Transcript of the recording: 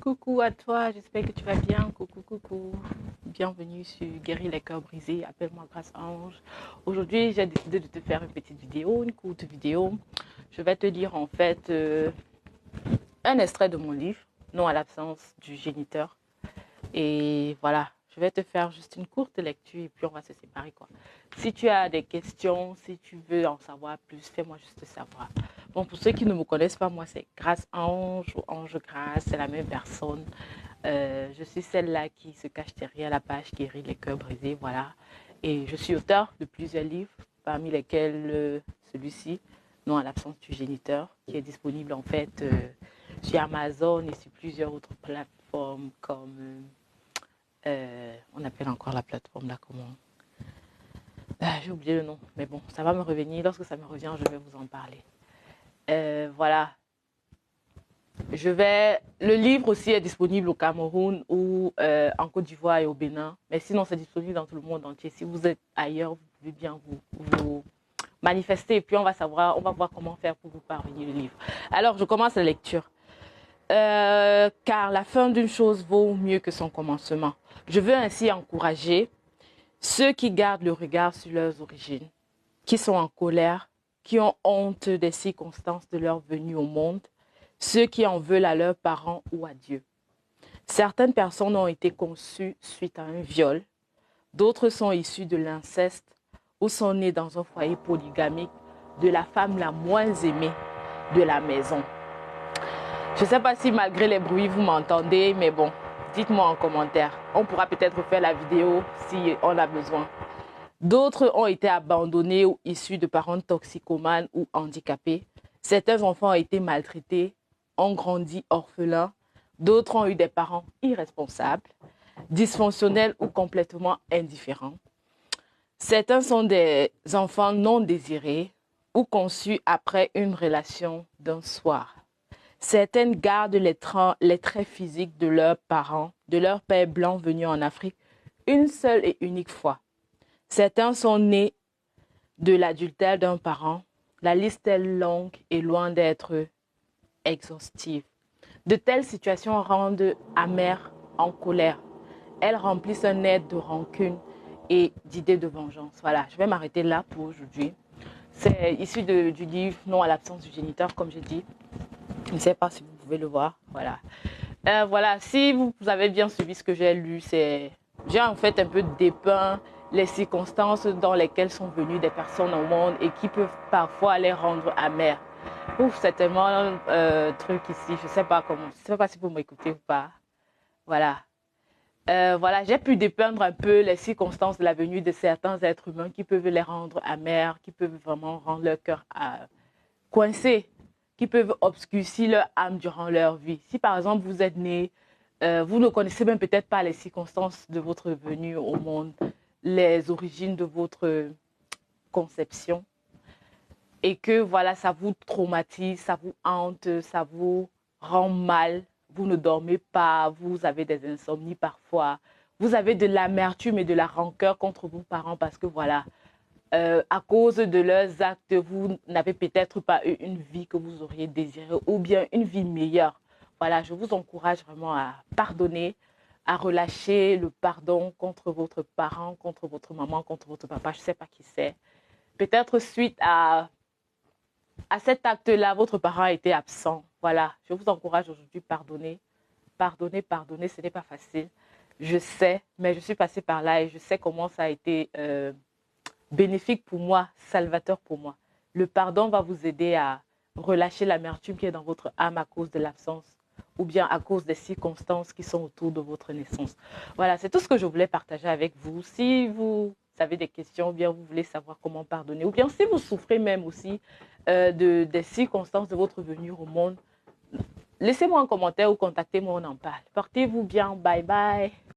Coucou à toi, j'espère que tu vas bien. Coucou, coucou. Bienvenue sur Guérir les cœurs brisés. Appelle-moi Grâce Ange. Aujourd'hui, j'ai décidé de te faire une petite vidéo, une courte vidéo. Je vais te lire en fait un extrait de mon livre, Non à l'absence du géniteur. Et voilà, je vais te faire juste une courte lecture et puis on va se séparer quoi. Si tu as des questions, si tu veux en savoir plus, fais-moi juste savoir. Bon, pour ceux qui ne me connaissent pas, moi c'est Grâce Ange ou Ange Grâce, c'est la même personne. Je suis celle-là qui se cache derrière la page Guérir les cœurs brisés, voilà. Et je suis auteur de plusieurs livres, parmi lesquels celui-ci, Non à l'absence du géniteur, qui est disponible en fait sur Amazon et sur plusieurs autres plateformes comme... on appelle encore la plateforme là comment j'ai oublié le nom, mais bon, ça va me revenir. Lorsque ça me revient, je vais vous en parler. Voilà. Le livre aussi est disponible au Cameroun ou en Côte d'Ivoire et au Bénin. Mais sinon, c'est disponible dans tout le monde entier. Si vous êtes ailleurs, vous pouvez bien vous manifester. Et puis, on va voir comment faire pour vous parvenir le livre. Alors, je commence la lecture. Car la fin d'une chose vaut mieux que son commencement. Je veux ainsi encourager ceux qui gardent le regard sur leurs origines, qui sont en colère, qui ont honte des circonstances de leur venue au monde, ceux qui en veulent à leurs parents ou à Dieu. Certaines personnes ont été conçues suite à un viol, d'autres sont issues de l'inceste ou sont nées dans un foyer polygamique de la femme la moins aimée de la maison. Je ne sais pas si malgré les bruits vous m'entendez, mais bon, dites-moi en commentaire. On pourra peut-être faire la vidéo si on a besoin. D'autres ont été abandonnés ou issus de parents toxicomanes ou handicapés. Certains enfants ont été maltraités, ont grandi orphelins. D'autres ont eu des parents irresponsables, dysfonctionnels ou complètement indifférents. Certains sont des enfants non désirés ou conçus après une relation d'un soir. Certaines gardent les traits physiques de leurs parents, de leur père blanc venu en Afrique, une seule et unique fois. Certains sont nés de l'adultère d'un parent. La liste est longue et loin d'être exhaustive. De telles situations rendent amères en colère. Elles remplissent un aide de rancune et d'idées de vengeance. Voilà, je vais m'arrêter là pour aujourd'hui. C'est issu du livre Non à l'absence du géniteur, comme j'ai dit. Je ne sais pas si vous pouvez le voir. Voilà. Voilà, si vous avez bien suivi ce que j'ai lu, j'ai en fait un peu dépeint les circonstances dans lesquelles sont venues des personnes au monde et qui peuvent parfois les rendre amères. Ouf, c'est tellement truc ici, je sais pas si vous m'écoutez ou pas. Voilà. Voilà, j'ai pu dépeindre un peu les circonstances de la venue de certains êtres humains qui peuvent les rendre amers, qui peuvent vraiment rendre leur cœur coincé, qui peuvent obscurcir leur âme durant leur vie. Si par exemple vous êtes né, vous ne connaissez même peut-être pas les circonstances de votre venue au monde, les origines de votre conception, et que voilà, ça vous traumatise, ça vous hante, ça vous rend mal, vous ne dormez pas, vous avez des insomnies parfois, vous avez de l'amertume et de la rancœur contre vos parents parce que voilà, à cause de leurs actes, vous n'avez peut-être pas eu une vie que vous auriez désirée ou bien une vie meilleure. Voilà, je vous encourage vraiment à pardonner, à relâcher le pardon contre votre parent, contre votre maman, contre votre papa, je ne sais pas qui c'est. Peut-être suite à cet acte-là, votre parent a été absent. Voilà, je vous encourage aujourd'hui à pardonner. Pardonner, pardonner, ce n'est pas facile. Je sais, mais je suis passée par là et je sais comment ça a été bénéfique pour moi, salvateur pour moi. Le pardon va vous aider à relâcher l'amertume qui est dans votre âme à cause de l'absence ou bien à cause des circonstances qui sont autour de votre naissance. Voilà, c'est tout ce que je voulais partager avec vous. Si vous avez des questions ou bien vous voulez savoir comment pardonner ou bien si vous souffrez même aussi des circonstances de votre venue au monde, laissez-moi un commentaire ou contactez-moi, on en parle. Portez-vous bien, bye bye.